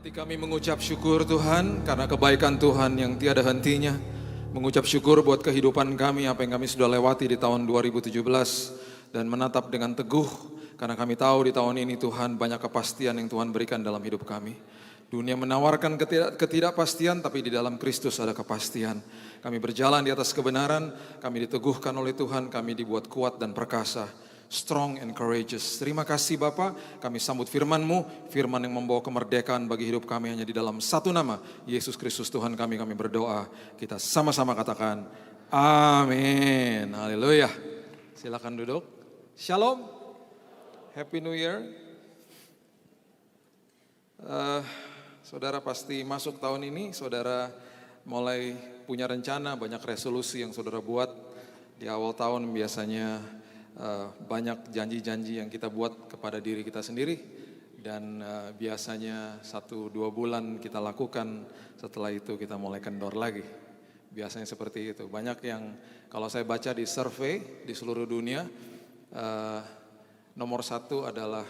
Hati kami mengucap syukur Tuhan karena kebaikan Tuhan yang tiada hentinya. Mengucap syukur buat kehidupan kami, apa yang kami sudah lewati di tahun 2017. Dan menatap dengan teguh karena kami tahu di tahun ini Tuhan banyak kepastian yang Tuhan berikan dalam hidup kami. Dunia menawarkan ketidakpastian, tapi di dalam Kristus ada kepastian. Kami berjalan di atas kebenaran, kami diteguhkan oleh Tuhan, kami dibuat kuat dan perkasa. Strong and courageous. Terima kasih Bapa, kami sambut firman-Mu, firman yang membawa kemerdekaan bagi hidup kami hanya di dalam satu nama, Yesus Kristus Tuhan kami berdoa. Kita sama-sama katakan, amin. Haleluya. Silakan duduk. Shalom. Happy New Year. Saudara pasti masuk tahun ini, saudara mulai punya rencana, banyak resolusi yang saudara buat. Di awal tahun biasanya banyak janji-janji yang kita buat kepada diri kita sendiri. Dan biasanya 1-2 bulan kita lakukan, setelah itu kita mulai kendor lagi. Biasanya seperti itu. Banyak yang kalau saya baca di survei di seluruh dunia, nomor 1 adalah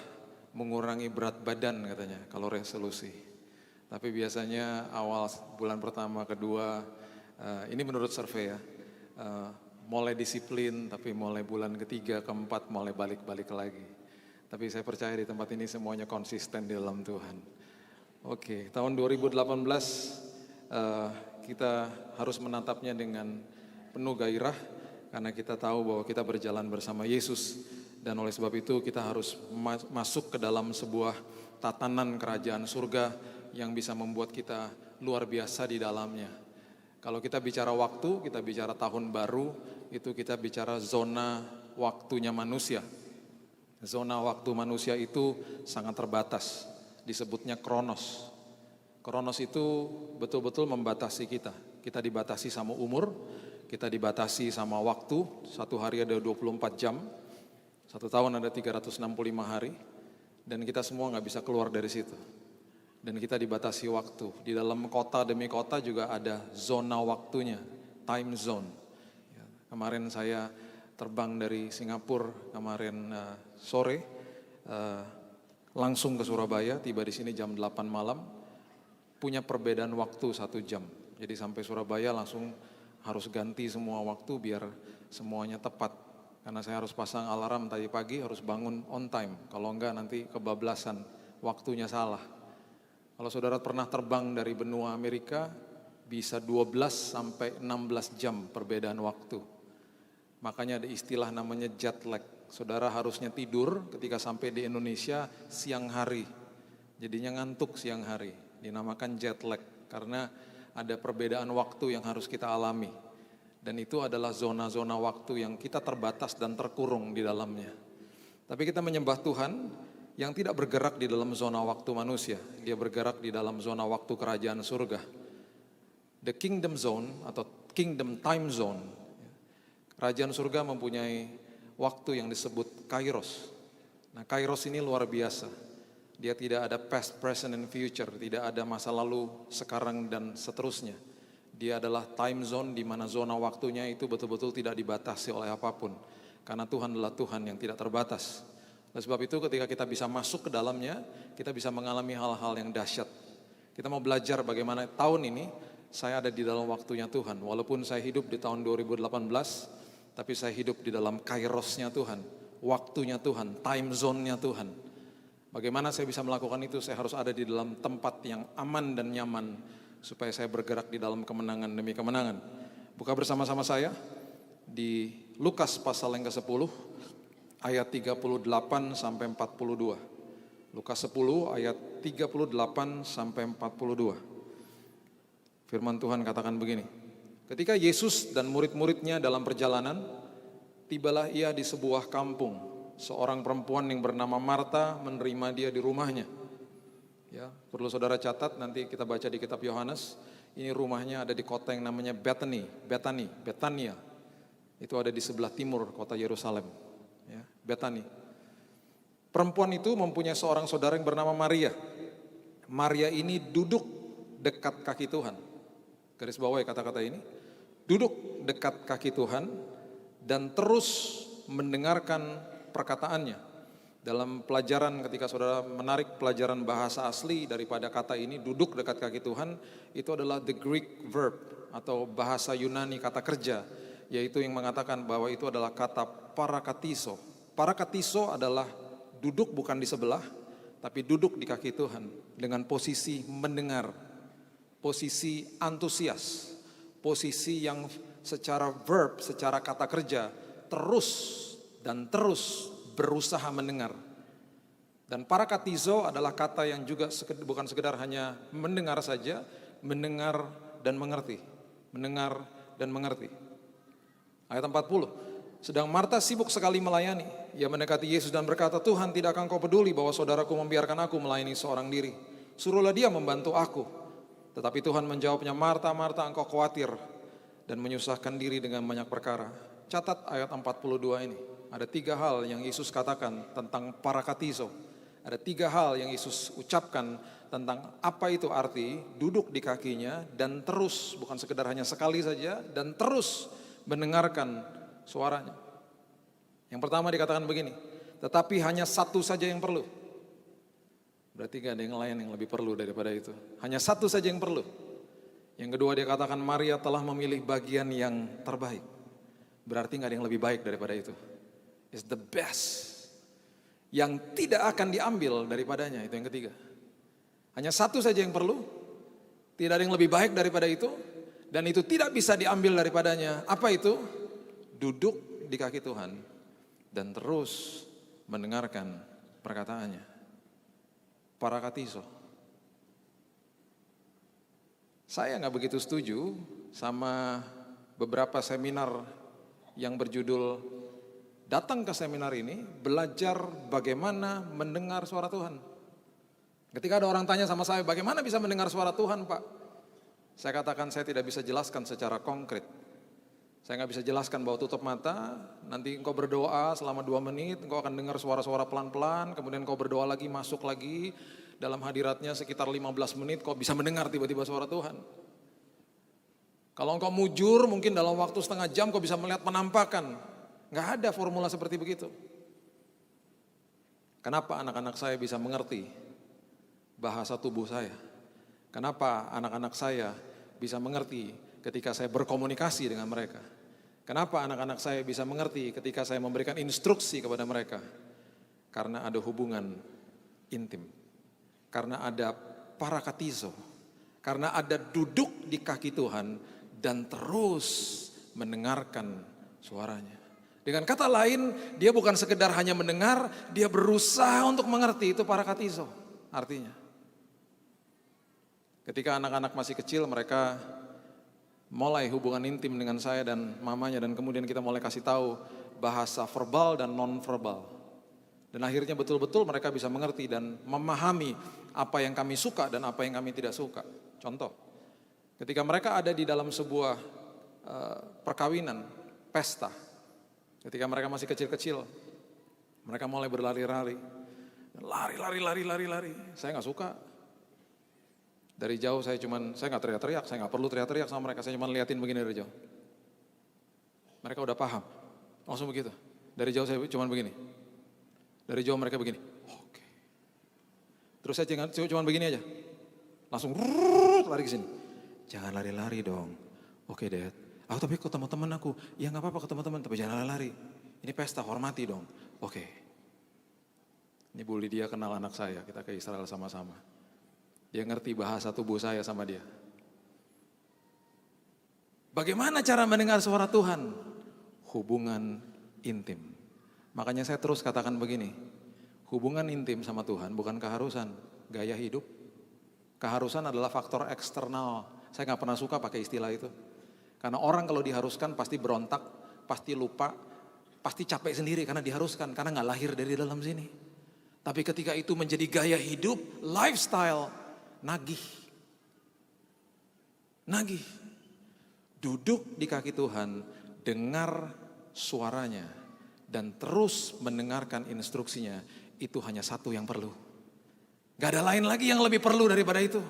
mengurangi berat badan katanya kalau resolusi. Tapi biasanya awal bulan pertama, kedua, ini menurut survei ya, mulai disiplin, tapi mulai bulan ketiga, keempat mulai balik-balik lagi. Tapi saya percaya di tempat ini semuanya konsisten di dalam Tuhan. Oke, tahun 2018 kita harus menatapnya dengan penuh gairah, karena kita tahu bahwa kita berjalan bersama Yesus. Dan oleh sebab itu kita harus masuk ke dalam sebuah tatanan kerajaan surga yang bisa membuat kita luar biasa di dalamnya. Kalau kita bicara waktu, kita bicara tahun baru, itu kita bicara zona waktunya manusia. Zona waktu manusia itu sangat terbatas, disebutnya kronos. Kronos itu betul-betul membatasi kita. Kita dibatasi sama umur, kita dibatasi sama waktu, satu hari ada 24 jam, satu tahun ada 365 hari, dan kita semua gak bisa keluar dari situ. Dan kita dibatasi waktu. Di dalam kota demi kota juga ada zona waktunya, time zone. Kemarin saya terbang dari Singapura kemarin sore, langsung ke Surabaya, tiba di sini jam 8 malam, punya perbedaan waktu 1 jam. Jadi sampai Surabaya langsung harus ganti semua waktu biar semuanya tepat. Karena saya harus pasang alarm tadi pagi, harus bangun on time. Kalau enggak nanti kebablasan, waktunya salah. Kalau saudara pernah terbang dari benua Amerika, bisa 12 sampai 16 jam perbedaan waktu. Makanya ada istilah namanya jet lag. Saudara harusnya tidur ketika sampai di Indonesia siang hari. Jadinya ngantuk siang hari. Dinamakan jet lag karena ada perbedaan waktu yang harus kita alami. Dan itu adalah zona-zona waktu yang kita terbatas dan terkurung di dalamnya. Tapi kita menyembah Tuhan yang tidak bergerak di dalam zona waktu manusia. Dia bergerak di dalam zona waktu kerajaan surga. The kingdom zone atau kingdom time zone. Kerajaan surga mempunyai waktu yang disebut kairos. Nah, kairos ini luar biasa. Dia tidak ada past, present, and future. Tidak ada masa lalu, sekarang, dan seterusnya. Dia adalah time zone di mana zona waktunya itu betul-betul tidak dibatasi oleh apapun. Karena Tuhan adalah Tuhan yang tidak terbatas. Oleh sebab itu ketika kita bisa masuk ke dalamnya, kita bisa mengalami hal-hal yang dahsyat. Kita mau belajar bagaimana tahun ini saya ada di dalam waktunya Tuhan. Walaupun saya hidup di tahun 2018, tapi saya hidup di dalam kairosnya Tuhan, waktunya Tuhan, time zone-nya Tuhan. Bagaimana saya bisa melakukan itu? Saya harus ada di dalam tempat yang aman dan nyaman, supaya saya bergerak di dalam kemenangan demi kemenangan. Buka bersama-sama saya di Lukas pasal yang ke-10, ayat 38 sampai 42. Lukas 10 ayat 38 sampai 42. Firman Tuhan katakan begini. Ketika Yesus dan murid-muridnya dalam perjalanan, tibalah ia di sebuah kampung. Seorang perempuan yang bernama Marta menerima dia di rumahnya. Ya, perlu saudara catat, nanti kita baca di kitab Yohanes. Ini rumahnya ada di kota yang namanya Betania. Itu ada di sebelah timur kota Yerusalem. Ya, Betani. Perempuan itu mempunyai seorang saudara yang bernama Maria. Maria ini duduk dekat kaki Tuhan. Garis bawahi kata-kata ini. Duduk dekat kaki Tuhan dan terus mendengarkan perkataannya. Dalam pelajaran ketika saudara menarik pelajaran bahasa asli daripada kata ini, duduk dekat kaki Tuhan, itu adalah the Greek verb atau bahasa Yunani kata kerja, yaitu yang mengatakan bahwa itu adalah kata parakatiso. Parakatiso adalah duduk bukan di sebelah, tapi duduk di kaki Tuhan dengan posisi mendengar, posisi antusias, posisi yang secara verb, secara kata kerja, terus dan terus berusaha mendengar. Dan parakatizo adalah kata yang juga bukan sekedar hanya mendengar saja, mendengar dan mengerti. Mendengar dan mengerti. Ayat 40. Sedang Marta sibuk sekali melayani. Ia mendekati Yesus dan berkata, Tuhan, tidakkah Engkau peduli bahwa saudaraku membiarkan aku melayani seorang diri? Suruhlah dia membantu aku. Tetapi Tuhan menjawabnya, Marta, Marta, engkau khawatir dan menyusahkan diri dengan banyak perkara. Catat ayat 42 ini. Ada 3 hal yang Yesus katakan tentang parakatizo. Ada 3 hal yang Yesus ucapkan tentang apa itu arti duduk di kakinya dan terus, bukan sekedar hanya sekali saja, dan terus mendengarkan suaranya. Yang pertama dikatakan begini, tetapi hanya satu saja yang perlu. Berarti gak ada yang lain yang lebih perlu daripada itu. Hanya satu saja yang perlu. Yang kedua dia katakan Maria telah memilih bagian yang terbaik. Berarti gak ada yang lebih baik daripada itu. It's the best. Yang tidak akan diambil daripadanya, itu yang ketiga. Hanya satu saja yang perlu. Tidak ada yang lebih baik daripada itu. Dan itu tidak bisa diambil daripadanya. Apa itu? Duduk di kaki Tuhan. Dan terus mendengarkan perkataannya. Parakatiso. Saya gak begitu setuju sama beberapa seminar yang berjudul datang ke seminar ini, belajar bagaimana mendengar suara Tuhan. Ketika ada orang tanya sama saya, bagaimana bisa mendengar suara Tuhan, Pak? Saya katakan saya tidak bisa jelaskan secara konkret. Saya nggak bisa jelaskan bahwa tutup mata, nanti engkau berdoa selama 2 menit, engkau akan dengar suara-suara pelan-pelan, kemudian engkau berdoa lagi, masuk lagi, dalam hadiratnya sekitar 15 menit, kau bisa mendengar tiba-tiba suara Tuhan. Kalau engkau mujur, mungkin dalam waktu setengah jam kau bisa melihat penampakan. Nggak ada formula seperti begitu. Kenapa anak-anak saya bisa mengerti bahasa tubuh saya? Kenapa anak-anak saya bisa mengerti ketika saya berkomunikasi dengan mereka? Kenapa anak-anak saya bisa mengerti ketika saya memberikan instruksi kepada mereka? Karena ada hubungan intim. Karena ada parakatizo. Karena ada duduk di kaki Tuhan dan terus mendengarkan suaranya. Dengan kata lain, dia bukan sekedar hanya mendengar, dia berusaha untuk mengerti. Itu parakatizo artinya. Ketika anak-anak masih kecil, mereka mulai hubungan intim dengan saya dan mamanya, dan kemudian kita mulai kasih tahu bahasa verbal dan non-verbal. Dan akhirnya betul-betul mereka bisa mengerti dan memahami apa yang kami suka dan apa yang kami tidak suka. Contoh, ketika mereka ada di dalam sebuah perkawinan, pesta, ketika mereka masih kecil-kecil, mereka mulai berlari-lari. Lari. Saya gak suka. Dari jauh saya gak teriak-teriak, saya gak perlu teriak-teriak sama mereka. Saya cuma liatin begini dari jauh. Mereka udah paham, langsung begitu. Dari jauh saya cuma begini. Dari jauh mereka begini. Oke. Terus saya cuma begini aja. Langsung lari ke sini. Jangan lari-lari dong. Oke, Dad. Tapi ke teman-teman aku, ya gak apa-apa ke teman-teman, tapi jangan lari. Ini pesta, hormati dong. Oke. Ini Bu Lydia kenal anak saya, kita ke Israel sama-sama. Dia ngerti bahasa tubuh saya sama dia. Bagaimana cara mendengar suara Tuhan? Hubungan intim. Makanya saya terus katakan begini, hubungan intim sama Tuhan bukan keharusan, gaya hidup. Keharusan adalah faktor eksternal. Saya gak pernah suka pakai istilah itu. Karena orang kalau diharuskan pasti berontak, pasti lupa, pasti capek sendiri karena diharuskan, karena gak lahir dari dalam sini. Tapi ketika itu menjadi gaya hidup, lifestyle, nagih. Duduk di kaki Tuhan, dengar suaranya, dan terus mendengarkan instruksinya, itu hanya satu yang perlu. Gak ada lain lagi yang lebih perlu daripada itu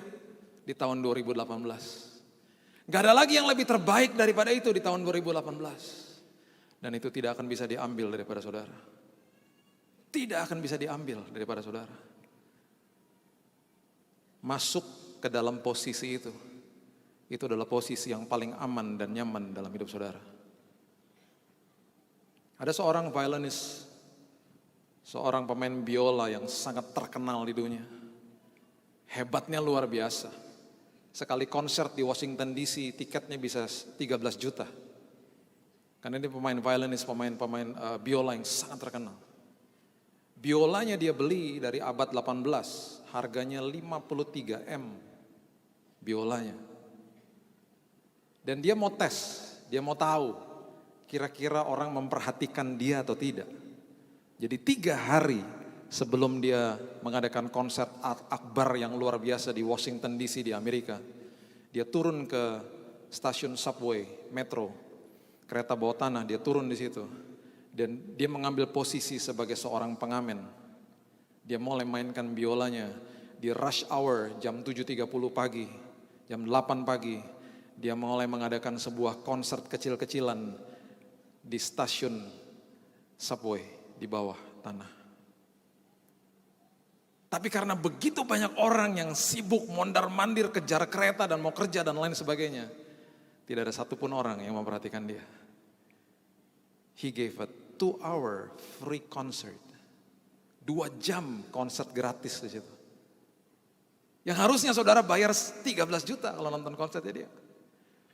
di tahun 2018. Gak ada lagi yang lebih terbaik daripada itu di tahun 2018. Dan itu tidak akan bisa diambil daripada saudara. tidak akan bisa diambil daripada saudara. Masuk ke dalam posisi itu adalah posisi yang paling aman dan nyaman dalam hidup saudara. Ada seorang violinist, seorang pemain biola yang sangat terkenal di dunia. Hebatnya luar biasa. Sekali konser di Washington DC, tiketnya bisa 13 juta. Karena ini pemain violinist, pemain biola yang sangat terkenal. Biolanya dia beli dari abad 18, harganya 53 M biolanya. Dan dia mau tes, dia mau tahu kira-kira orang memperhatikan dia atau tidak. Jadi 3 hari sebelum dia mengadakan konser akbar yang luar biasa di Washington DC di Amerika, dia turun ke stasiun subway, metro, kereta bawah tanah, dia turun di situ. Dan dia mengambil posisi sebagai seorang pengamen. Dia mulai mainkan biolanya di rush hour jam 7.30 pagi, jam 8 pagi. Dia mulai mengadakan sebuah konser kecil-kecilan di stasiun subway di bawah tanah. Tapi karena begitu banyak orang yang sibuk mondar-mandir kejar kereta dan mau kerja dan lain sebagainya, tidak ada satupun orang yang memperhatikan dia. He gave a 2-hour free concert. 2 jam konser gratis di situ. Yang harusnya saudara bayar 13 juta kalau nonton konsernya dia.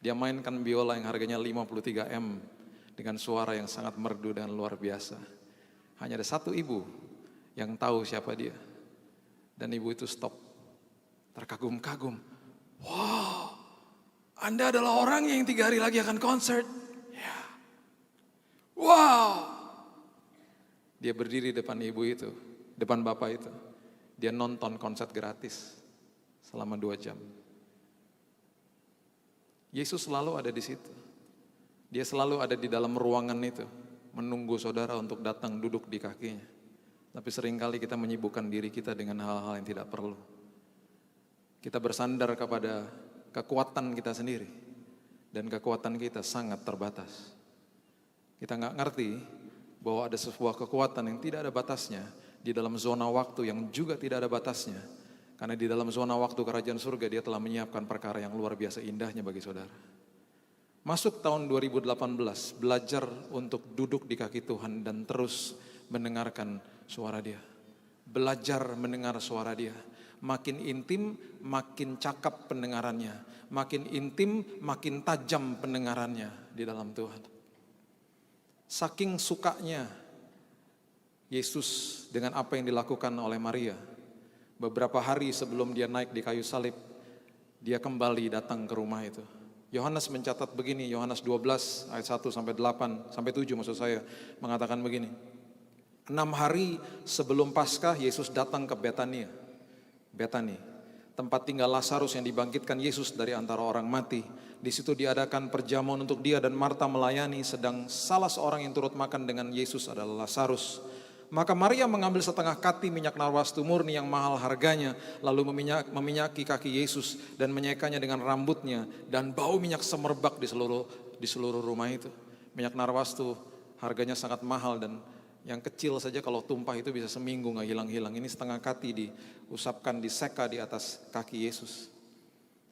Dia mainkan biola yang harganya 53 M dengan suara yang sangat merdu dan luar biasa. Hanya ada satu ibu yang tahu siapa dia. Dan ibu itu stop. Terkagum-kagum. Wow, Anda adalah orang yang 3 hari lagi akan konser. Ya. Wow. Dia berdiri depan ibu itu, depan bapak itu. Dia nonton konser gratis selama 2 jam. Yesus selalu ada di situ. Dia selalu ada di dalam ruangan itu, menunggu saudara untuk datang duduk di kakinya. Tapi seringkali kita menyibukkan diri kita dengan hal-hal yang tidak perlu. Kita bersandar kepada kekuatan kita sendiri. Dan kekuatan kita sangat terbatas. Kita nggak ngerti bahwa ada sebuah kekuatan yang tidak ada batasnya di dalam zona waktu yang juga tidak ada batasnya. Karena di dalam zona waktu kerajaan surga dia telah menyiapkan perkara yang luar biasa indahnya bagi saudara. Masuk tahun 2018, belajar untuk duduk di kaki Tuhan dan terus mendengarkan suara dia. Belajar mendengar suara dia. Makin intim, makin cakap pendengarannya. Makin intim, makin tajam pendengarannya di dalam Tuhan. Saking sukanya Yesus dengan apa yang dilakukan oleh Maria. Beberapa hari sebelum dia naik di kayu salib, dia kembali datang ke rumah itu. Yohanes mencatat begini, Yohanes 12 ayat 1 sampai 8 sampai 7 maksud saya, mengatakan begini. 6 hari sebelum Paskah Yesus datang ke Betani, tempat tinggal Lazarus yang dibangkitkan Yesus dari antara orang mati. Di situ diadakan perjamuan untuk dia dan Marta melayani, sedang salah seorang yang turut makan dengan Yesus adalah Lazarus. Maka Maria mengambil setengah kati minyak narwastu murni yang mahal harganya, lalu meminyaki kaki Yesus dan menyekanya dengan rambutnya, dan bau minyak semerbak di seluruh rumah itu. Minyak narwastu harganya sangat mahal dan yang kecil saja kalau tumpah itu bisa seminggu nggak hilang-hilang. Ini setengah kati diusapkan, diseka di atas kaki Yesus.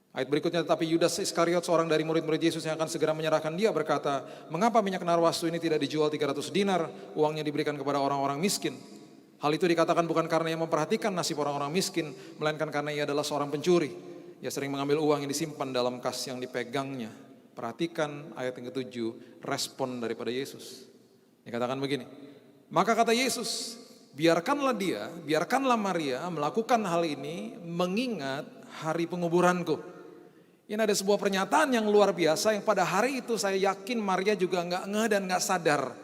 Ayat berikutnya, tetapi Yudas Iskariot, seorang dari murid-murid Yesus yang akan segera menyerahkan dia, berkata, mengapa minyak narwastu ini tidak dijual 300 dinar, uangnya diberikan kepada orang-orang miskin. Hal itu dikatakan bukan karena ia memperhatikan nasib orang-orang miskin, melainkan karena ia adalah seorang pencuri. Ia sering mengambil uang yang disimpan dalam kas yang dipegangnya. Perhatikan ayat yang ke-7, respon daripada Yesus. Dikatakan begini, maka kata Yesus, biarkanlah Maria melakukan hal ini mengingat hari penguburanku. Ini ada sebuah pernyataan yang luar biasa yang pada hari itu saya yakin Maria juga nggak ngeh dan nggak sadar.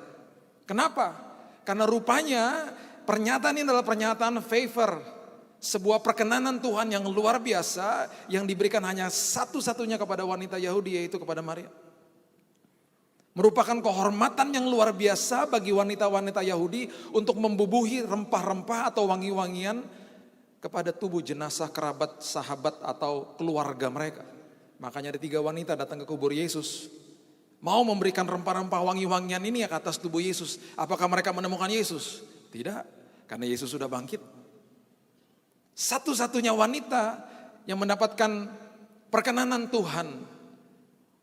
Kenapa? Karena rupanya pernyataan ini adalah pernyataan favor. Sebuah perkenanan Tuhan yang luar biasa yang diberikan hanya satu-satunya kepada wanita Yahudi, yaitu kepada Maria. Merupakan kehormatan yang luar biasa bagi wanita-wanita Yahudi untuk membubuhi rempah-rempah atau wangi-wangian kepada tubuh jenazah kerabat, sahabat atau keluarga mereka. Makanya ada 3 wanita datang ke kubur Yesus, mau memberikan rempah-rempah wangi-wangian ini ke atas tubuh Yesus. Apakah mereka menemukan Yesus? Tidak. Karena Yesus sudah bangkit. Satu-satunya wanita yang mendapatkan perkenanan Tuhan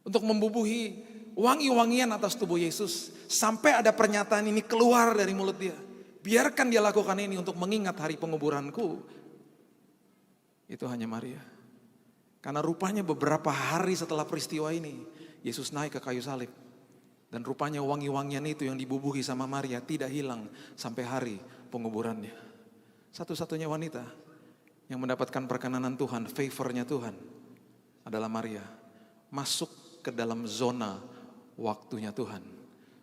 untuk membubuhi wangi-wangian atas tubuh Yesus. Sampai ada pernyataan ini keluar dari mulut dia. Biarkan dia lakukan ini untuk mengingat hari penguburanku. Itu hanya Maria. Karena rupanya beberapa hari setelah peristiwa ini, Yesus naik ke kayu salib. Dan rupanya wangi-wangian itu yang dibubuhi sama Maria tidak hilang sampai hari penguburannya. Satu-satunya wanita yang mendapatkan perkenanan Tuhan, favornya Tuhan adalah Maria. Masuk ke dalam zona waktunya Tuhan.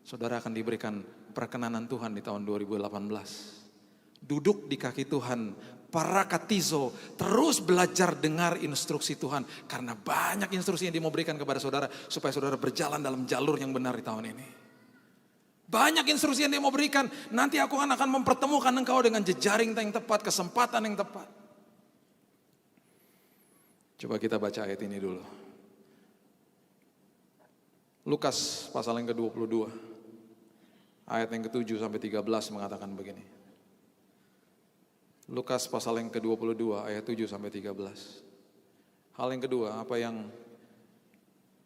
Saudara akan diberikan perkenanan Tuhan di tahun 2018. Duduk di kaki Tuhan, para katizo, terus belajar dengar instruksi Tuhan. Karena banyak instruksi yang dia mau berikan kepada saudara, supaya saudara berjalan dalam jalur yang benar di tahun ini. Banyak instruksi yang dia mau berikan, nanti aku akan mempertemukan engkau dengan jejaring yang tepat, kesempatan yang tepat. Coba kita baca ayat ini dulu. Lukas pasal yang ke-22, ayat yang ke-7 sampai 13 mengatakan begini. Lukas pasal yang ke-22 ayat 7 sampai 13. Hal yang kedua, apa yang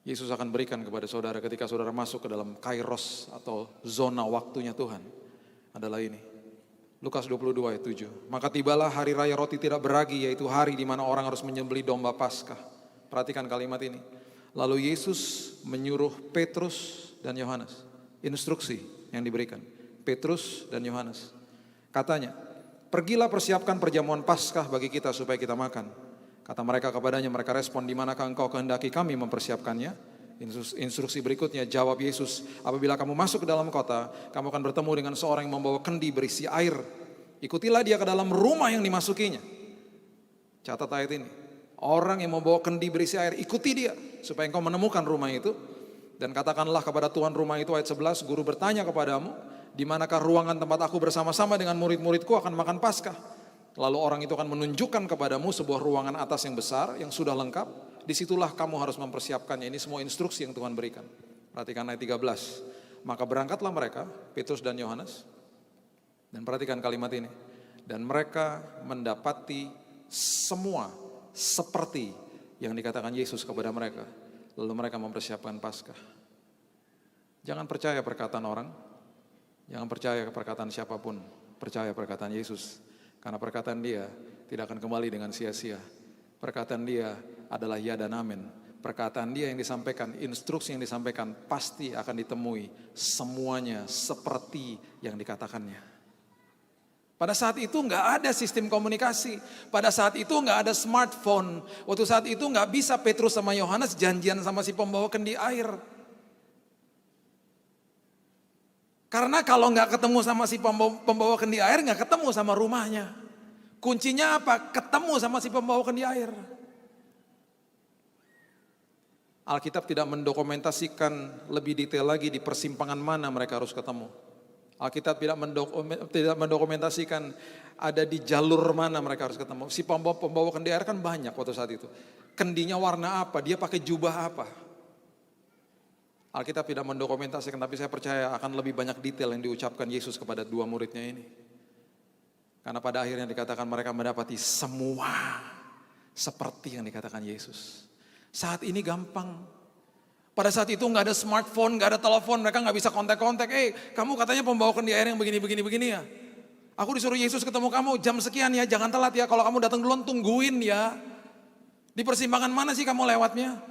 Yesus akan berikan kepada saudara ketika saudara masuk ke dalam kairos atau zona waktunya Tuhan adalah ini. Lukas 22 ayat 7. Maka tibalah hari raya roti tidak beragi, yaitu hari di mana orang harus menyembelih domba Paskah. Perhatikan kalimat ini. Lalu Yesus menyuruh Petrus dan Yohanes. Instruksi yang diberikan. Petrus dan Yohanes. Katanya, pergilah persiapkan perjamuan Paskah bagi kita supaya kita makan. Kata mereka kepadanya, mereka respon, di manakah engkau kehendaki kami mempersiapkannya? Instruksi berikutnya, jawab Yesus, apabila kamu masuk ke dalam kota, kamu akan bertemu dengan seorang yang membawa kendi berisi air. Ikutilah dia ke dalam rumah yang dimasukinya. Catat ayat ini. Orang yang membawa kendi berisi air, ikuti dia supaya engkau menemukan rumah itu. Dan katakanlah kepada tuan rumah itu, ayat 11, guru bertanya kepadamu, di manakah ruangan tempat aku bersama-sama dengan murid-muridku akan makan Paskah? Lalu orang itu akan menunjukkan kepadamu sebuah ruangan atas yang besar, yang sudah lengkap. Disitulah kamu harus mempersiapkannya. Ini semua instruksi yang Tuhan berikan. Perhatikan ayat 13. Maka berangkatlah mereka, Petrus dan Yohanes. Dan perhatikan kalimat ini. Dan mereka mendapati semua seperti yang dikatakan Yesus kepada mereka. Lalu mereka mempersiapkan Paskah. Jangan percaya perkataan orang. Jangan percaya perkataan siapapun. Percaya perkataan Yesus. Karena perkataan dia tidak akan kembali dengan sia-sia. Perkataan dia adalah ya dan amin. Perkataan dia yang disampaikan, instruksi yang disampaikan pasti akan ditemui semuanya seperti yang dikatakannya. Pada saat itu nggak ada sistem komunikasi. Pada saat itu nggak ada smartphone. Waktu saat itu nggak bisa Petrus sama Yohanes janjian sama si pembawa kendi air. Karena kalau nggak ketemu sama si pembawa kendi air, nggak ketemu sama rumahnya. Kuncinya apa? Ketemu sama si pembawa kendi air. Alkitab tidak mendokumentasikan lebih detail lagi di persimpangan mana mereka harus ketemu. Alkitab tidak mendokumentasikan ada di jalur mana mereka harus ketemu. Si pembawa kendi air kan banyak waktu saat itu. Kendinya warna apa? Dia pakai jubah apa? Alkitab tidak mendokumentasikan, tapi saya percaya akan lebih banyak detail yang diucapkan Yesus kepada dua muridnya ini. Karena pada akhirnya dikatakan mereka mendapati semua seperti yang dikatakan Yesus. Saat ini gampang. Pada saat itu nggak ada smartphone, nggak ada telepon, mereka nggak bisa kontak-kontak. Kamu katanya pembawa kendi air yang begini ya. Aku disuruh Yesus ketemu kamu jam sekian ya, jangan telat ya. Kalau kamu datang duluan tungguin ya. Di persimpangan mana sih kamu lewatnya?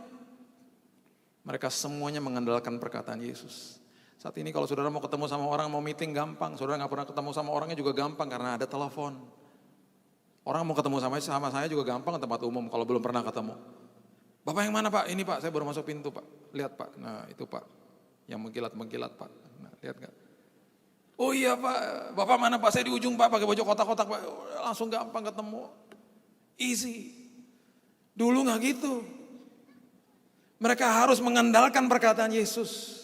Mereka semuanya mengandalkan perkataan Yesus. Saat ini kalau saudara mau ketemu sama orang, mau meeting gampang. Saudara nggak pernah ketemu sama orangnya juga gampang karena ada telepon. Orang mau ketemu sama saya juga gampang ke tempat umum kalau belum pernah ketemu. Bapak yang mana Pak? Ini Pak, saya baru masuk pintu Pak. Lihat Pak, nah itu Pak. Yang mengkilat-mengkilat Pak. Nah, lihat gak? Oh iya Pak, Bapak mana Pak? Saya di ujung Pak, pakai baju kotak-kotak Pak. Langsung gampang ketemu. Easy. Dulu gak gitu. Mereka harus mengandalkan perkataan Yesus.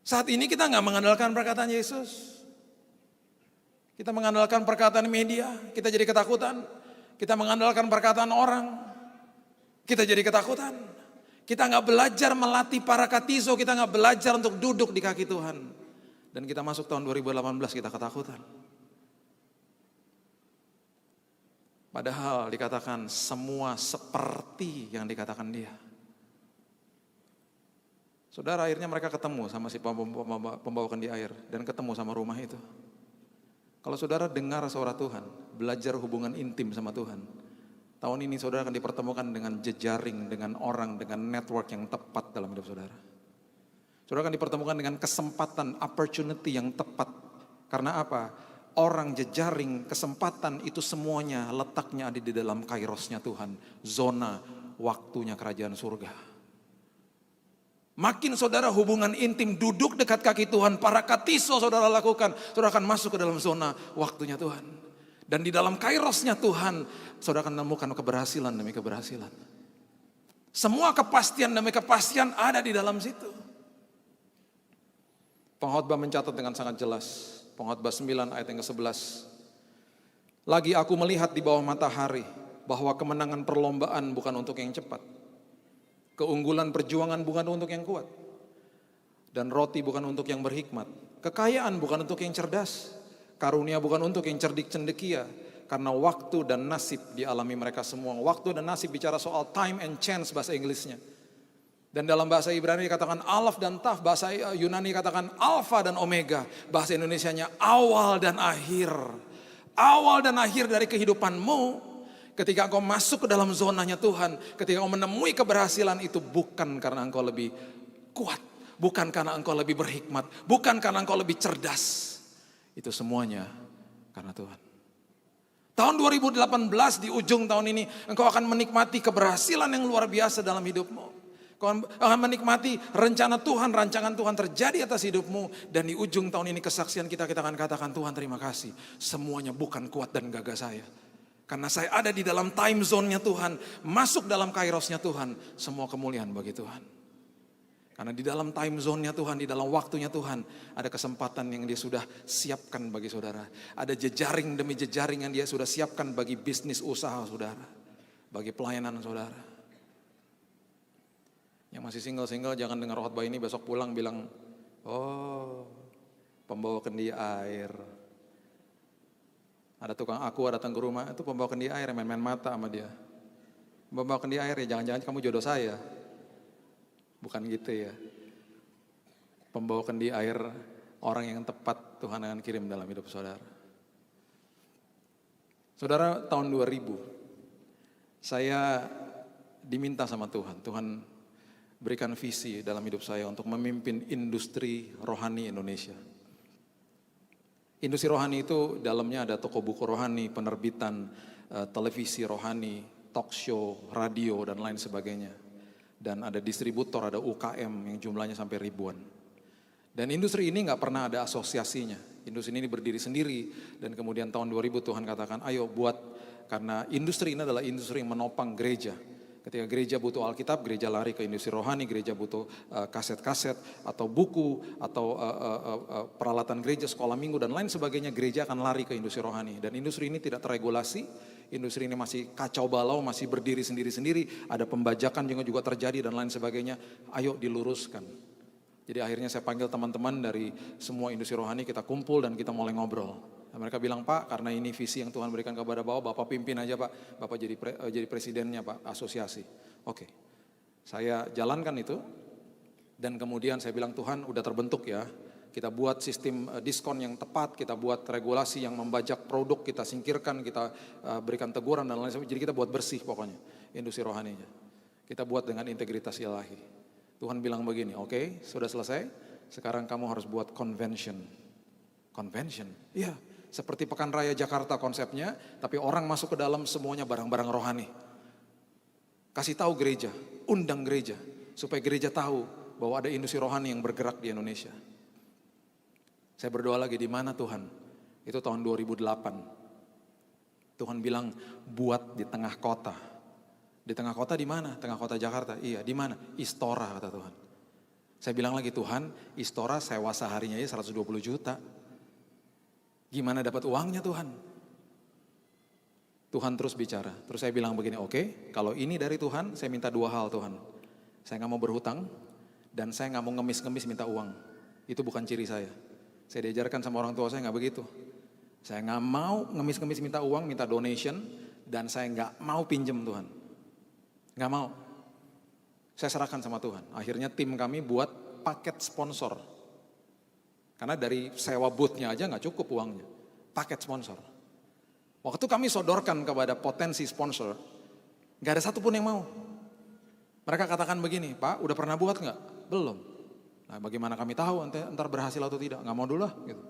Saat ini kita gak mengandalkan perkataan Yesus. Kita mengandalkan perkataan media, kita jadi ketakutan. Kita mengandalkan perkataan orang, kita jadi ketakutan. Kita gak belajar melatih para katizo, kita gak belajar untuk duduk di kaki Tuhan. Dan kita masuk tahun 2018 kita ketakutan. Padahal dikatakan semua seperti yang dikatakan dia. Saudara, akhirnya mereka ketemu sama si pembawa kendi air dan ketemu sama rumah itu. Kalau saudara dengar suara Tuhan, belajar hubungan intim sama Tuhan, tahun ini saudara akan dipertemukan dengan jejaring, dengan orang, dengan network yang tepat dalam hidup saudara. Saudara akan dipertemukan dengan kesempatan, opportunity yang tepat. Karena apa? Orang, jejaring, kesempatan itu semuanya letaknya ada di dalam kairosnya Tuhan. Zona waktunya kerajaan surga. Makin saudara hubungan intim, duduk dekat kaki Tuhan, para katiso saudara lakukan, saudara akan masuk ke dalam zona waktunya Tuhan. Dan di dalam kairosnya Tuhan, saudara akan menemukan keberhasilan demi keberhasilan. Semua kepastian demi kepastian ada di dalam situ. Pengkhotbah mencatat dengan sangat jelas. Pengkhotbah 9 ayat yang ke-11. Lagi aku melihat di bawah matahari bahwa kemenangan perlombaan bukan untuk yang cepat. Keunggulan perjuangan bukan untuk yang kuat. Dan roti bukan untuk yang berhikmat. Kekayaan bukan untuk yang cerdas. Karunia bukan untuk yang cerdik cendekia. Karena waktu dan nasib dialami mereka semua. Waktu dan nasib bicara soal time and chance bahasa Inggrisnya. Dan dalam bahasa Ibrani dikatakan alaf dan taf, bahasa Yunani dikatakan alfa dan omega, bahasa Indonesianya awal dan akhir. Awal dan akhir dari kehidupanmu, ketika engkau masuk ke dalam zonanya Tuhan, ketika engkau menemui keberhasilan itu bukan karena engkau lebih kuat, bukan karena engkau lebih berhikmat, bukan karena engkau lebih cerdas. Itu semuanya karena Tuhan. Tahun 2018 di ujung tahun ini, engkau akan menikmati keberhasilan yang luar biasa dalam hidupmu. Kau akan menikmati rencana Tuhan, rancangan Tuhan terjadi atas hidupmu. Dan di ujung tahun ini kesaksian kita akan katakan, Tuhan terima kasih. Semuanya bukan kuat dan gagah saya. Karena saya ada di dalam time zone-nya Tuhan. Masuk dalam kairosnya Tuhan. Semua kemuliaan bagi Tuhan. Karena di dalam time zone-nya Tuhan, di dalam waktunya Tuhan. Ada kesempatan yang dia sudah siapkan bagi saudara. Ada jejaring demi jejaring yang dia sudah siapkan bagi bisnis usaha saudara. Bagi pelayanan saudara. Yang masih single-single jangan dengar khotbah ini besok pulang bilang, oh pembawa kendi air. Ada tukang aqua datang ke rumah, itu pembawa kendi air, main-main mata sama dia. Pembawa kendi air ya jangan-jangan kamu jodoh saya. Bukan gitu ya. Pembawa kendi air, orang yang tepat Tuhan akan kirim dalam hidup saudara. Saudara, tahun 2000 saya diminta sama Tuhan. Tuhan berikan visi dalam hidup saya untuk memimpin industri rohani Indonesia. Industri rohani itu dalamnya ada toko buku rohani, penerbitan, televisi rohani, talk show, radio, dan lain sebagainya. Dan ada distributor, ada UKM yang jumlahnya sampai ribuan. Dan industri ini gak pernah ada asosiasinya. Industri ini berdiri sendiri dan kemudian tahun 2000 Tuhan katakan, ayo buat, karena industri ini adalah industri yang menopang gereja. Ketika gereja butuh Alkitab, gereja lari ke industri rohani, gereja butuh kaset-kaset atau buku atau peralatan gereja, sekolah minggu dan lain sebagainya, gereja akan lari ke industri rohani. Dan industri ini tidak terregulasi, industri ini masih kacau balau, masih berdiri sendiri-sendiri, ada pembajakan juga terjadi dan lain sebagainya. Ayo diluruskan. Jadi akhirnya saya panggil teman-teman dari semua industri rohani, kita kumpul dan kita mulai ngobrol. Mereka bilang, Pak, karena ini visi yang Tuhan berikan kepada Bapak pimpin aja Pak, Bapak jadi presidennya Pak, asosiasi. Oke, saya jalankan itu, dan kemudian saya bilang, Tuhan udah terbentuk ya, kita buat sistem diskon yang tepat, kita buat regulasi yang membajak produk, kita singkirkan, kita berikan teguran dan lain sebagainya, jadi kita buat bersih pokoknya, industri rohaninya. Kita buat dengan integritas ilahi. Tuhan bilang begini, oke, sudah selesai, sekarang kamu harus buat convention. Convention? Iya. Seperti Pekan Raya Jakarta konsepnya, tapi orang masuk ke dalam semuanya barang-barang rohani. Kasih tahu gereja, undang gereja, supaya gereja tahu bahwa ada industri rohani yang bergerak di Indonesia. Saya berdoa lagi, di mana Tuhan? Itu tahun 2008. Tuhan bilang, buat di tengah kota. Di tengah kota di mana? Tengah kota Jakarta. Iya, di mana? Istora, kata Tuhan. Saya bilang lagi, Tuhan, Istora sewa seharinya aja 120 juta. Gimana dapat uangnya Tuhan? Tuhan terus bicara. Terus saya bilang begini, oke, kalau ini dari Tuhan, saya minta dua hal Tuhan. Saya gak mau berhutang, dan saya gak mau ngemis-ngemis minta uang. Itu bukan ciri saya. Saya diajarkan sama orang tua saya gak begitu. Saya gak mau ngemis-ngemis minta uang, minta donation, Dan saya nggak mau pinjem Tuhan. Nggak mau. Saya serahkan sama Tuhan. Akhirnya tim kami buat paket sponsor. Karena dari sewa booth-nya aja nggak cukup uangnya. Paket sponsor. Waktu kami sodorkan kepada potensi sponsor, nggak ada satupun yang mau. Mereka katakan begini, Pak udah pernah buat nggak? Belum. Nah bagaimana kami tahu ntar berhasil atau tidak? Nggak mau dulu lah gitu.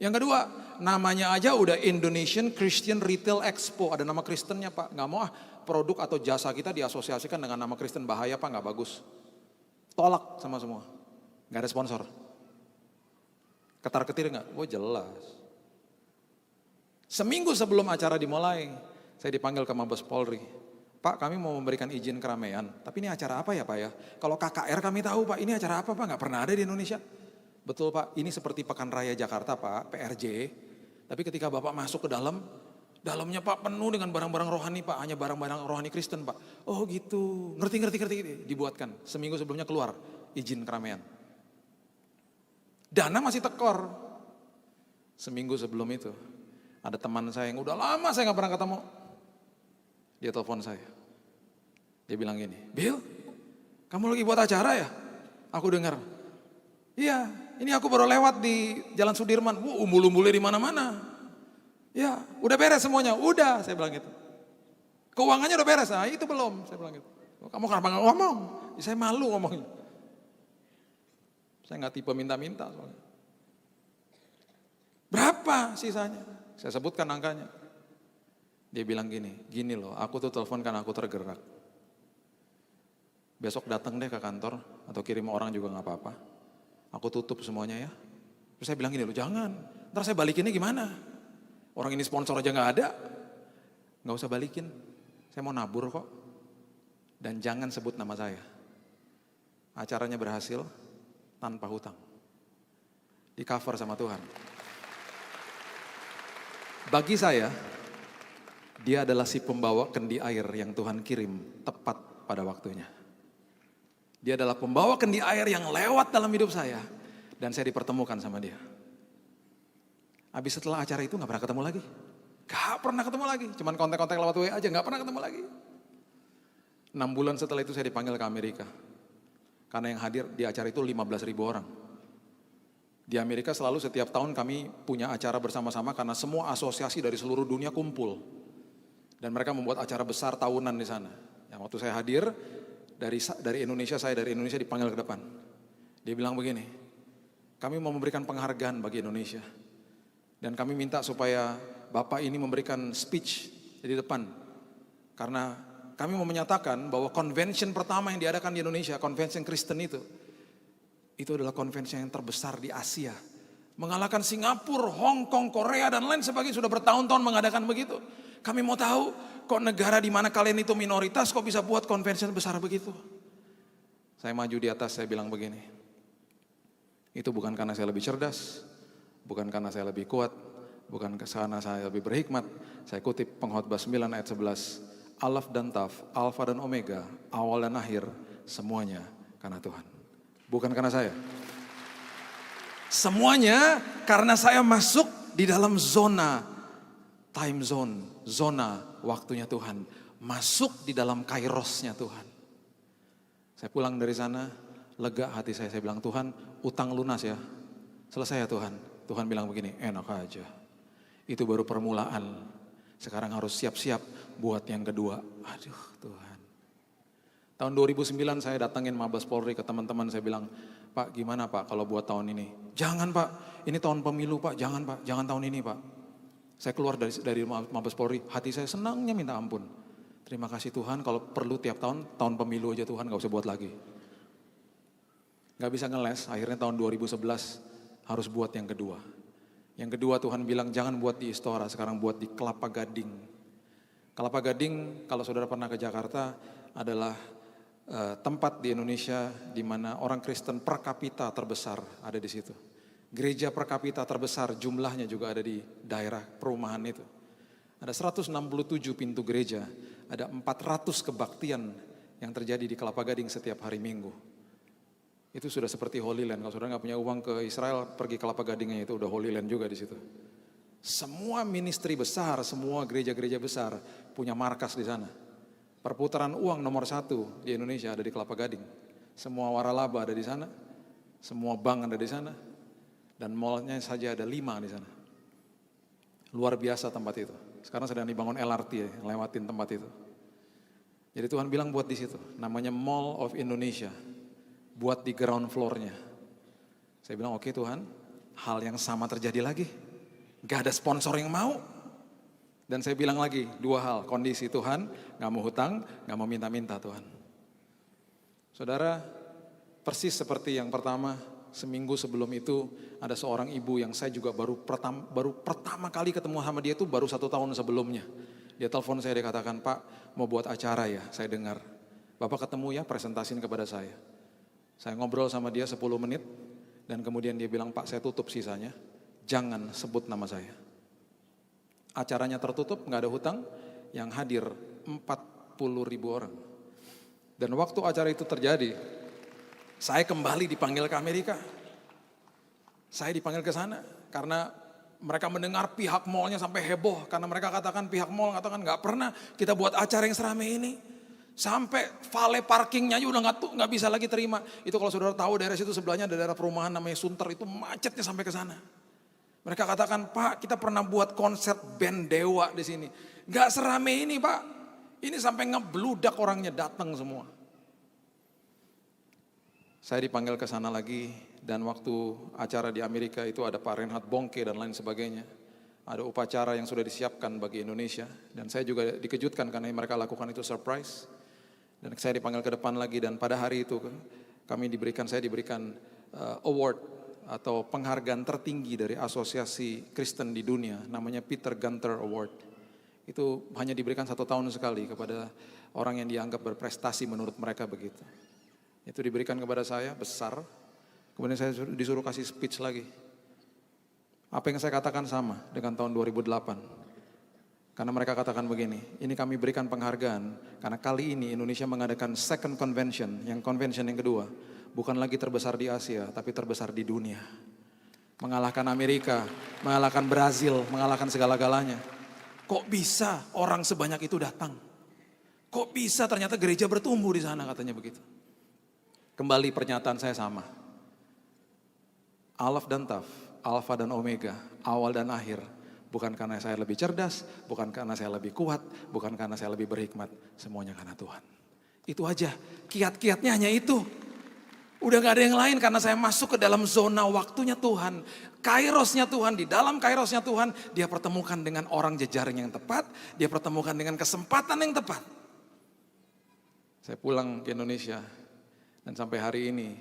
Yang kedua, namanya aja udah Indonesian Christian Retail Expo. Ada nama Kristennya Pak. Nggak mau produk atau jasa kita diasosiasikan dengan nama Kristen, bahaya Pak, nggak bagus. Tolak sama semua. Nggak ada sponsor. Ketar-ketir nggak? Oh jelas. Seminggu sebelum acara dimulai, saya dipanggil ke Mabes Polri. Pak kami mau memberikan izin keramaian. Tapi ini acara apa ya Pak ya? Kalau KKR kami tahu Pak, ini acara apa Pak? Nggak pernah ada di Indonesia. Betul Pak, ini seperti Pekan Raya Jakarta Pak, PRJ. Tapi ketika Bapak masuk ke dalamnya Pak penuh dengan barang-barang rohani Pak, hanya barang-barang rohani Kristen Pak. Oh gitu, ngerti. Dibuatkan, seminggu sebelumnya keluar izin keramaian. Dana masih tekor. Seminggu sebelum itu, ada teman saya yang udah lama saya gak pernah ketemu. Dia telepon saya. Dia bilang gini, Bill, kamu lagi buat acara ya? Aku dengar. Iya, ini aku baru lewat di Jalan Sudirman. Umbul-umbulnya di mana-mana. Ya, udah beres semuanya. Udah, saya bilang gitu. Keuangannya udah beres. Nah, itu belum, saya bilang gitu. Kamu kenapa nggak ngomong? Ya, saya malu ngomongnya. Saya nggak tipe minta-minta soalnya. Berapa sisanya? Saya sebutkan angkanya. Dia bilang gini loh, aku tuh telepon karena aku tergerak. Besok datang deh ke kantor atau kirim orang juga nggak apa-apa. Aku tutup semuanya ya. Terus saya bilang gini loh, jangan. Ntar saya balikinnya gimana? Orang ini sponsor aja gak ada. Gak usah balikin. Saya mau nabur kok. Dan jangan sebut nama saya. Acaranya berhasil tanpa hutang. Di cover sama Tuhan. Bagi saya, dia adalah si pembawa kendi air yang Tuhan kirim tepat pada waktunya. Dia adalah pembawa kendi air yang lewat dalam hidup saya. Dan saya dipertemukan sama dia. Habis setelah acara itu gak pernah ketemu lagi. Gak pernah ketemu lagi. Cuman kontak-kontak lewat WA aja, gak pernah ketemu lagi. 6 bulan setelah itu saya dipanggil ke Amerika. Karena yang hadir di acara itu 15.000 orang. Di Amerika selalu setiap tahun kami punya acara bersama-sama karena semua asosiasi dari seluruh dunia kumpul. Dan mereka membuat acara besar tahunan di sana. Yang waktu saya hadir, dari Indonesia, saya dari Indonesia dipanggil ke depan. Dia bilang begini, kami mau memberikan penghargaan bagi Indonesia. Dan kami minta supaya Bapak ini memberikan speech di depan. Karena kami mau menyatakan bahwa convention pertama yang diadakan di Indonesia, convention Kristen itu adalah convention yang terbesar di Asia. Mengalahkan Singapura, Hong Kong, Korea, dan lain sebagainya, sudah bertahun-tahun mengadakan begitu. Kami mau tahu, kok negara di mana kalian itu minoritas, kok bisa buat convention besar begitu? Saya maju di atas, saya bilang begini. Itu bukan karena saya lebih cerdas, bukan karena saya lebih kuat, bukan karena saya lebih berhikmat. Saya kutip Pengkhotbah 9 ayat 11. Alaf dan Taf, Alfa dan Omega, awal dan akhir, semuanya karena Tuhan. Bukan karena saya. Semuanya karena saya masuk di dalam time zona waktunya Tuhan. Masuk di dalam kairosnya Tuhan. Saya pulang dari sana, lega hati saya bilang, Tuhan utang lunas ya. Selesai ya Tuhan. Tuhan bilang begini, enak aja. Itu baru permulaan. Sekarang harus siap-siap buat yang kedua. Aduh Tuhan. Tahun 2009 saya datangin Mabes Polri ke teman-teman, saya bilang, Pak gimana Pak kalau buat tahun ini? Jangan Pak, ini tahun pemilu Pak, jangan Pak, jangan tahun ini Pak. Saya keluar dari Mabes Polri, hati saya senangnya minta ampun. Terima kasih Tuhan, kalau perlu tiap tahun pemilu aja Tuhan, gak usah buat lagi. Gak bisa ngeles, akhirnya tahun 2011 harus buat yang kedua. Yang kedua Tuhan bilang jangan buat di Istora, sekarang buat di Kelapa Gading. Kelapa Gading kalau saudara pernah ke Jakarta adalah tempat di Indonesia di mana orang Kristen per kapita terbesar ada di situ. Gereja per kapita terbesar jumlahnya juga ada di daerah perumahan itu. Ada 167 pintu gereja, ada 400 kebaktian yang terjadi di Kelapa Gading setiap hari Minggu. Itu sudah seperti Holy Land. Kalau saudara nggak punya uang ke Israel, pergi Kelapa Gadingnya itu udah Holy Land juga di situ. Semua ministry besar, semua gereja-gereja besar punya markas di sana. Perputaran uang nomor 1 di Indonesia ada di Kelapa Gading. Semua waralaba ada di sana, semua bank ada di sana, dan mallnya saja ada 5 di sana. Luar biasa tempat itu. Sekarang sedang dibangun LRT ya, lewatin tempat itu. Jadi Tuhan bilang buat di situ, namanya Mall of Indonesia, buat di ground floor-nya. Saya bilang oke Tuhan, hal yang sama terjadi lagi. Gak ada sponsor yang mau. Dan saya bilang lagi 2 hal, kondisi Tuhan, gak mau hutang, gak mau minta-minta Tuhan. Saudara, persis seperti yang pertama, seminggu sebelum itu ada seorang ibu yang saya juga baru pertama kali ketemu sama dia itu baru 1 tahun sebelumnya. Dia telepon saya, dia katakan, Pak mau buat acara ya, saya dengar. Bapak ketemu ya, presentasiin kepada saya. Saya ngobrol sama dia 10 menit, dan kemudian dia bilang, Pak saya tutup sisanya, jangan sebut nama saya. Acaranya tertutup, gak ada hutang, yang hadir 40.000 orang. Dan waktu acara itu terjadi, saya kembali dipanggil ke Amerika. Saya dipanggil ke sana, karena mereka mendengar pihak mallnya sampai heboh. Karena mereka katakan, pihak mall katakan gak pernah kita buat acara yang seramai ini. Sampai valet parkingnya aja udah gak bisa lagi terima. Itu kalau saudara tahu daerah situ sebelahnya ada daerah perumahan namanya Sunter, itu macetnya sampai ke sana. Mereka katakan, Pak kita pernah buat konser band Dewa di sini. Gak serame ini Pak. Ini sampai ngebludak orangnya datang semua. Saya dipanggil ke sana lagi dan waktu acara di Amerika itu ada Pak Reinhard Bonnke dan lain sebagainya. Ada upacara yang sudah disiapkan bagi Indonesia. Dan saya juga dikejutkan karena mereka lakukan itu surprise. Dan saya dipanggil ke depan lagi dan pada hari itu saya diberikan award atau penghargaan tertinggi dari asosiasi Kristen di dunia, namanya Peter Gunther Award. Itu hanya diberikan 1 tahun sekali kepada orang yang dianggap berprestasi menurut mereka begitu. Itu diberikan kepada saya, besar. Kemudian saya disuruh kasih speech lagi. Apa yang saya katakan sama dengan tahun 2008. Karena mereka katakan begini, ini kami berikan penghargaan karena kali ini Indonesia mengadakan second convention, yang convention yang kedua. Bukan lagi terbesar di Asia, tapi terbesar di dunia. Mengalahkan Amerika, mengalahkan Brazil, mengalahkan segala-galanya. Kok bisa orang sebanyak itu datang? Kok bisa ternyata gereja bertumbuh di sana, katanya begitu. Kembali pernyataan saya sama. Alaf dan Taf, Alfa dan Omega, awal dan akhir. Bukan karena saya lebih cerdas, bukan karena saya lebih kuat, bukan karena saya lebih berhikmat. Semuanya karena Tuhan. Itu aja, kiat-kiatnya hanya itu. Udah gak ada yang lain karena saya masuk ke dalam zona waktunya Tuhan. Kairosnya Tuhan, di dalam kairosnya Tuhan, dia pertemukan dengan orang jejaring yang tepat, dia pertemukan dengan kesempatan yang tepat. Saya pulang ke Indonesia dan sampai hari ini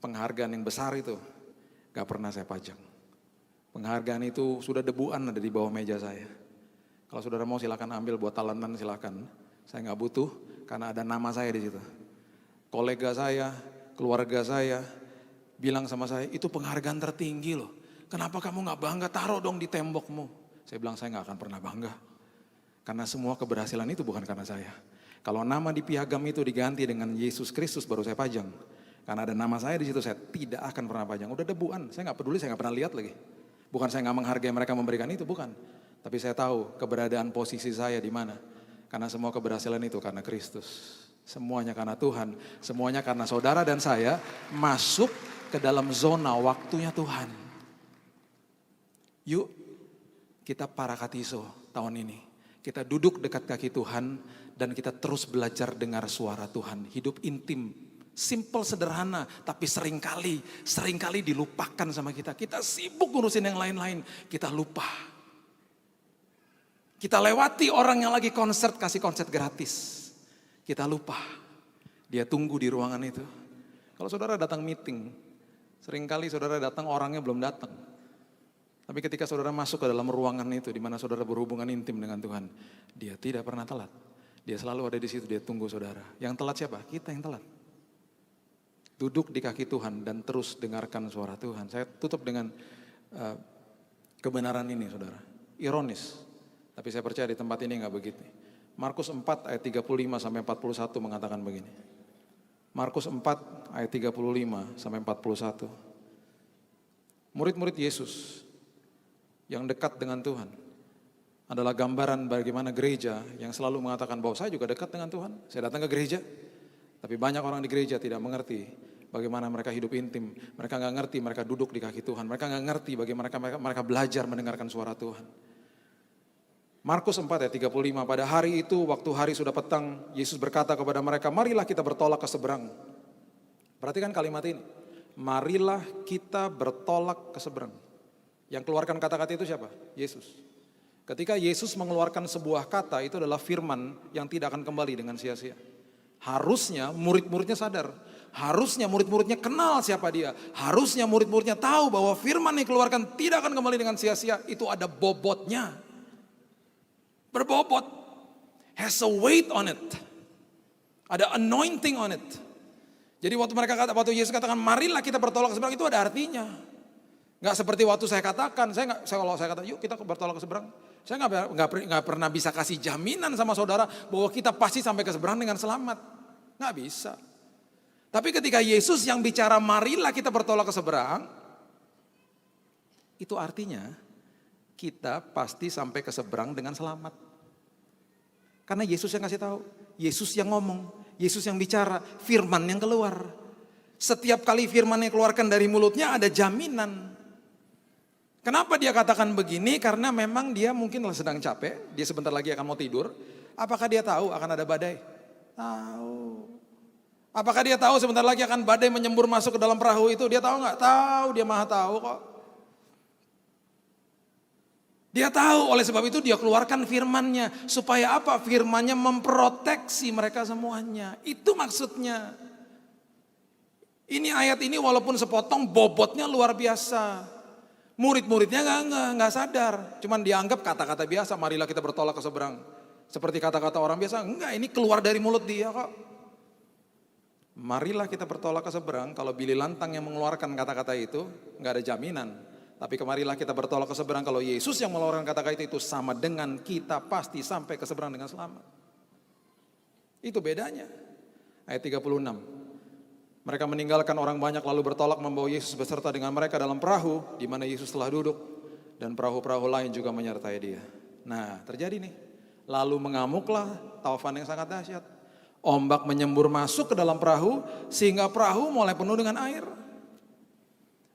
penghargaan yang besar itu gak pernah saya pajang. Penghargaan itu sudah debuan ada di bawah meja saya. Kalau saudara mau silakan ambil buat talenan silakan. Saya gak butuh karena ada nama saya di situ. Kolega saya, keluarga saya bilang sama saya, itu penghargaan tertinggi loh. Kenapa kamu gak bangga? Taruh dong di tembokmu. Saya bilang saya gak akan pernah bangga. Karena semua keberhasilan itu bukan karena saya. Kalau nama di piagam itu diganti dengan Yesus Kristus baru saya pajang. Karena ada nama saya di situ saya tidak akan pernah pajang. Udah debuan, saya gak peduli, saya gak pernah lihat lagi. Bukan saya gak menghargai mereka memberikan itu, bukan. Tapi saya tahu keberadaan posisi saya di mana. Karena semua keberhasilan itu karena Kristus. Semuanya karena Tuhan, semuanya karena saudara dan saya masuk ke dalam zona waktunya Tuhan. Yuk kita parakatiso tahun ini. Kita duduk dekat kaki Tuhan dan kita terus belajar dengar suara Tuhan. Hidup intim, simple sederhana tapi seringkali dilupakan sama kita. Kita sibuk ngurusin yang lain-lain, kita lupa. Kita lewati orang yang lagi konser, kasih konser gratis. Kita lupa, dia tunggu di ruangan itu. Kalau saudara datang meeting, seringkali saudara datang orangnya belum datang. Tapi ketika saudara masuk ke dalam ruangan itu, di mana saudara berhubungan intim dengan Tuhan, dia tidak pernah telat. Dia selalu ada di situ, dia tunggu saudara. Yang telat siapa? Kita yang telat. Duduk di kaki Tuhan dan terus dengarkan suara Tuhan. Saya tutup dengan kebenaran ini saudara. Ironis, tapi saya percaya di tempat ini gak begitu. Markus 4 ayat 35 sampai 41 mengatakan begini. Markus 4 ayat 35 sampai 41. Murid-murid Yesus yang dekat dengan Tuhan. adalah gambaran bagaimana gereja yang selalu mengatakan bahwa saya juga dekat dengan Tuhan. Saya datang ke gereja, tapi banyak orang di gereja tidak mengerti bagaimana mereka hidup intim. Mereka nggak ngerti mereka duduk di kaki Tuhan. Mereka nggak ngerti bagaimana mereka belajar mendengarkan suara Tuhan. Markus 4 ayat 35, pada hari itu waktu hari sudah petang, Yesus berkata kepada mereka, marilah kita bertolak ke seberang. Perhatikan kalimat ini, marilah kita bertolak ke seberang. Yang keluarkan kata-kata itu siapa? Yesus. Ketika Yesus mengeluarkan sebuah kata, itu adalah firman yang tidak akan kembali dengan sia-sia. Harusnya murid-muridnya sadar, harusnya murid-muridnya kenal siapa dia, harusnya murid-muridnya tahu bahwa firman yang dikeluarkan tidak akan kembali dengan sia-sia, itu ada bobotnya. Berbobot, has a weight on it, ada anointing on it. Jadi waktu Yesus katakan marilah kita bertolak ke seberang, itu ada artinya. Gak seperti waktu saya katakan, kalau saya katakan yuk kita bertolak ke seberang, saya nggak pernah bisa kasih jaminan sama saudara bahwa kita pasti sampai ke seberang dengan selamat, nggak bisa. Tapi ketika Yesus yang bicara marilah kita bertolak ke seberang, itu artinya kita pasti sampai ke seberang dengan selamat. Karena Yesus yang kasih tahu, Yesus yang ngomong, Yesus yang bicara, firman yang keluar. Setiap kali firman yang keluarkan dari mulutnya ada jaminan. Kenapa dia katakan begini? Karena memang dia mungkin sedang capek, dia sebentar lagi akan mau tidur. Apakah dia tahu akan ada badai? Tahu. Apakah dia tahu sebentar lagi akan badai menyembur masuk ke dalam perahu itu? Dia tahu nggak? Tahu, dia maha tahu kok. Dia tahu, oleh sebab itu dia keluarkan firman-Nya. Supaya apa? Firman-Nya memproteksi mereka semuanya. Itu maksudnya. Ini ayat ini walaupun sepotong bobotnya luar biasa. Murid-muridnya nggak sadar. Cuman dianggap kata-kata biasa, marilah kita bertolak ke seberang. Seperti kata-kata orang biasa, enggak, ini keluar dari mulut dia kok. Marilah kita bertolak ke seberang, kalau Billy Lantang yang mengeluarkan kata-kata itu, nggak ada jaminan. Tapi kemarilah kita bertolak ke seberang, kalau Yesus yang mengeluarkan kata-kata itu sama dengan kita pasti sampai ke seberang dengan selamat. Itu bedanya. Ayat 36. Mereka meninggalkan orang banyak lalu bertolak membawa Yesus beserta dengan mereka dalam perahu di mana Yesus telah duduk. Dan perahu-perahu lain juga menyertai dia. Nah terjadi nih. Lalu mengamuklah taufan yang sangat dahsyat. Ombak menyembur masuk ke dalam perahu sehingga perahu mulai penuh dengan air.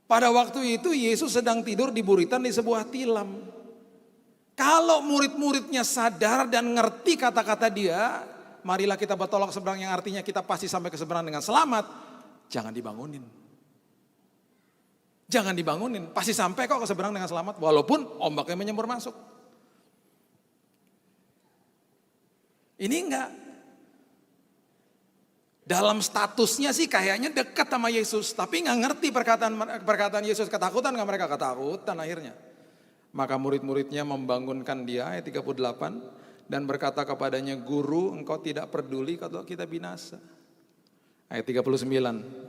Pada waktu itu Yesus sedang tidur di buritan di sebuah tilam. Kalau murid-muridnya sadar dan ngerti kata-kata dia, marilah kita bertolak ke seberang yang artinya kita pasti sampai ke seberang dengan selamat. Jangan dibangunin. Jangan dibangunin, pasti sampai kok ke seberang dengan selamat walaupun ombaknya menyembur masuk. Ini enggak. Dalam statusnya sih kayaknya dekat sama Yesus, tapi nggak ngerti perkataan Yesus. Ketakutan nggak mereka? Ketakutan akhirnya. Maka murid-muridnya membangunkan dia, ayat 38, dan berkata kepadanya, Guru, engkau tidak peduli kalau kita binasa. Ayat 39,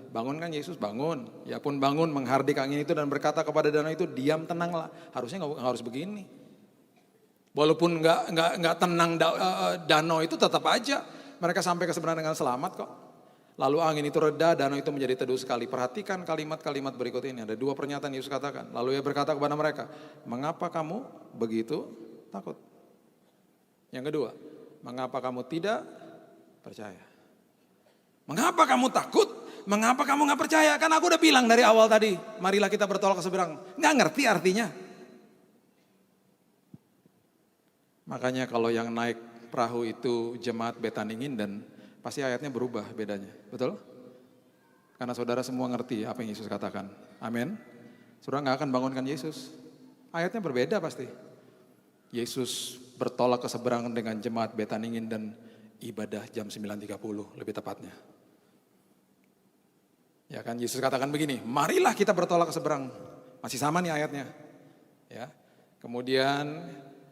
bangunkan Yesus, bangun. Ya pun bangun, menghardik angin itu dan berkata kepada danau itu, diam, tenanglah. Harusnya nggak harus begini. Walaupun nggak tenang danau itu tetap aja mereka sampai ke seberang dengan selamat kok. Lalu angin itu reda, danau itu menjadi teduh sekali. Perhatikan kalimat-kalimat berikut ini. Ada dua pernyataan Yesus katakan. Lalu ia berkata kepada mereka, mengapa kamu begitu takut? Yang kedua, mengapa kamu tidak percaya? Mengapa kamu takut? Mengapa kamu gak percaya? Kan aku udah bilang dari awal tadi, marilah kita bertolak ke seberang. Gak ngerti artinya. Makanya kalau yang naik perahu itu jemaat Betaningin dan pasti ayatnya berubah bedanya, betul? Karena saudara semua ngerti apa yang Yesus katakan, amin. Saudara gak akan bangunkan Yesus, ayatnya berbeda pasti. Yesus bertolak ke seberang dengan jemaat Betaningin dan ibadah jam 9.30 lebih tepatnya. Ya kan Yesus katakan begini, marilah kita bertolak ke seberang. Masih sama nih ayatnya. Ya. Kemudian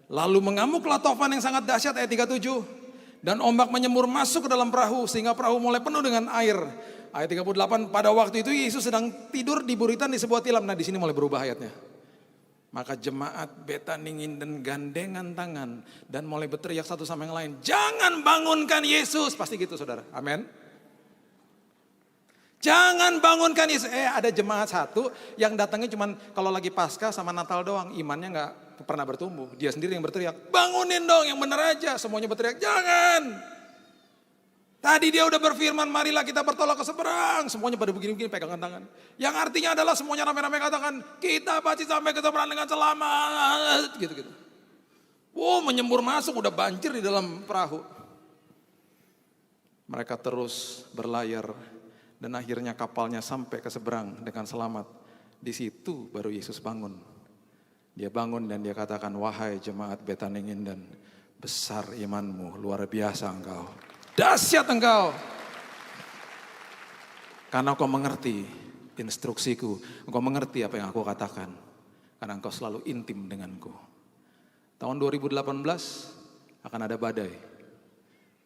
lalu mengamuklah taufan yang sangat dahsyat, ayat 37. Dan ombak menyembur masuk ke dalam perahu sehingga perahu mulai penuh dengan air. Ayat 38, pada waktu itu Yesus sedang tidur di buritan di sebuah tilam. Nah di sini mulai berubah ayatnya. Maka jemaat Betaningin dan gandengan tangan dan mulai berteriak satu sama yang lain, jangan bangunkan Yesus. Pasti gitu saudara, amin. Jangan bangunkan Yesus. Ada jemaat satu yang datangnya cuman kalau lagi Paskah sama Natal doang, imannya nggak pernah bertumbuh. Dia sendiri yang berteriak, bangunin dong yang benar aja. Semuanya berteriak, jangan. Tadi dia udah berfirman, marilah kita bertolak ke seberang. Semuanya pada begini-begini pegangan tangan. Yang artinya adalah semuanya rame-rame katakan, kita pasti sampai ke seberang dengan selamat. Gitu-gitu. Wow, menyembur masuk, udah banjir di dalam perahu. Mereka terus berlayar dan akhirnya kapalnya sampai ke seberang dengan selamat. Di situ baru Yesus bangun. Dia bangun dan dia katakan, wahai jemaat Betaningin dan besar imanmu, luar biasa engkau. Dahsyat engkau. Karena engkau mengerti instruksiku, engkau mengerti apa yang aku katakan. Karena engkau selalu intim denganku. Tahun 2018 akan ada badai.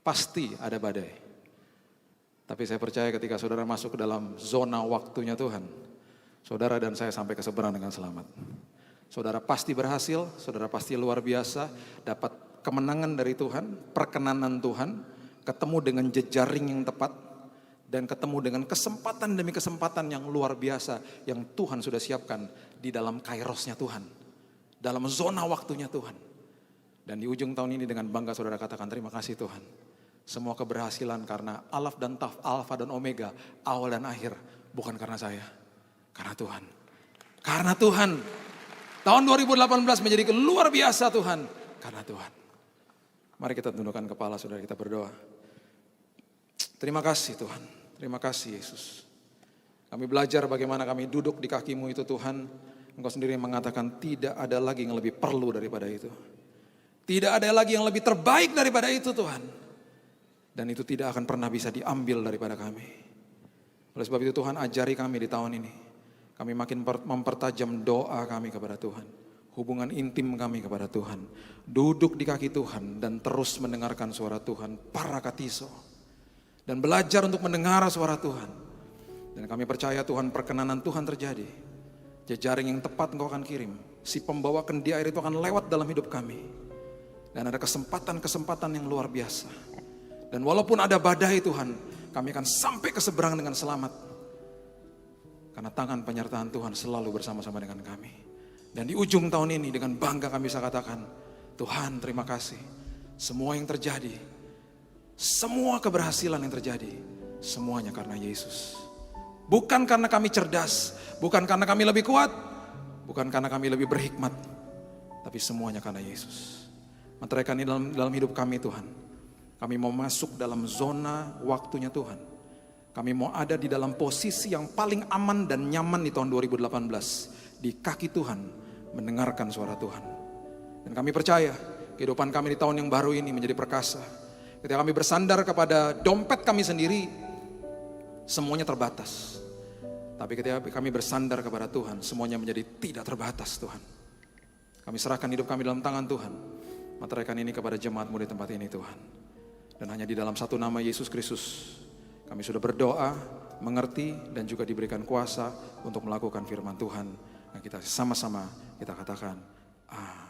Pasti ada badai. Tapi saya percaya ketika saudara masuk ke dalam zona waktunya Tuhan, saudara dan saya sampai ke seberang dengan selamat. Saudara pasti berhasil, saudara pasti luar biasa, dapat kemenangan dari Tuhan, perkenanan Tuhan, ketemu dengan jejaring yang tepat, dan ketemu dengan kesempatan demi kesempatan yang luar biasa yang Tuhan sudah siapkan di dalam kairosnya Tuhan, dalam zona waktunya Tuhan. Dan di ujung tahun ini dengan bangga saudara katakan, terima kasih Tuhan. Semua keberhasilan karena Alaf dan Taf, Alfa dan Omega, awal dan akhir, bukan karena saya, karena Tuhan. Karena Tuhan. Tahun 2018 menjadi luar biasa Tuhan, karena Tuhan. Mari kita tundukkan kepala saudara, kita berdoa. Terima kasih Tuhan, terima kasih Yesus. Kami belajar bagaimana kami duduk di kaki-Mu itu Tuhan. Engkau sendiri mengatakan tidak ada lagi yang lebih perlu daripada itu. Tidak ada lagi yang lebih terbaik daripada itu Tuhan. Dan itu tidak akan pernah bisa diambil daripada kami. Oleh sebab itu Tuhan ajari kami di tahun ini. Kami makin mempertajam doa kami kepada Tuhan. Hubungan intim kami kepada Tuhan. Duduk di kaki Tuhan dan terus mendengarkan suara Tuhan. Parakatiso. Dan belajar untuk mendengar suara Tuhan. Dan kami percaya Tuhan perkenanan Tuhan terjadi. Jejaring yang tepat Engkau akan kirim. Si pembawa kendi air itu akan lewat dalam hidup kami. Dan ada kesempatan-kesempatan yang luar biasa. Dan walaupun ada badai Tuhan, kami akan sampai ke seberang dengan selamat. Karena tangan penyertaan Tuhan selalu bersama-sama dengan kami. Dan di ujung tahun ini dengan bangga kami bisa katakan, Tuhan terima kasih. Semua yang terjadi, semua keberhasilan yang terjadi, semuanya karena Yesus. Bukan karena kami cerdas, bukan karena kami lebih kuat, bukan karena kami lebih berhikmat, tapi semuanya karena Yesus. Meteraikan ini dalam hidup kami Tuhan. Kami mau masuk dalam zona waktunya Tuhan. Kami mau ada di dalam posisi yang paling aman dan nyaman di tahun 2018. Di kaki Tuhan, mendengarkan suara Tuhan. Dan kami percaya, kehidupan kami di tahun yang baru ini menjadi perkasa. Ketika kami bersandar kepada dompet kami sendiri, semuanya terbatas. Tapi ketika kami bersandar kepada Tuhan, semuanya menjadi tidak terbatas Tuhan. Kami serahkan hidup kami dalam tangan Tuhan. Meteraikan ini kepada jemaat-Mu di tempat ini Tuhan. Dan hanya di dalam satu nama Yesus Kristus kami sudah berdoa, mengerti dan juga diberikan kuasa untuk melakukan firman Tuhan. Dan kita sama-sama kita katakan amin.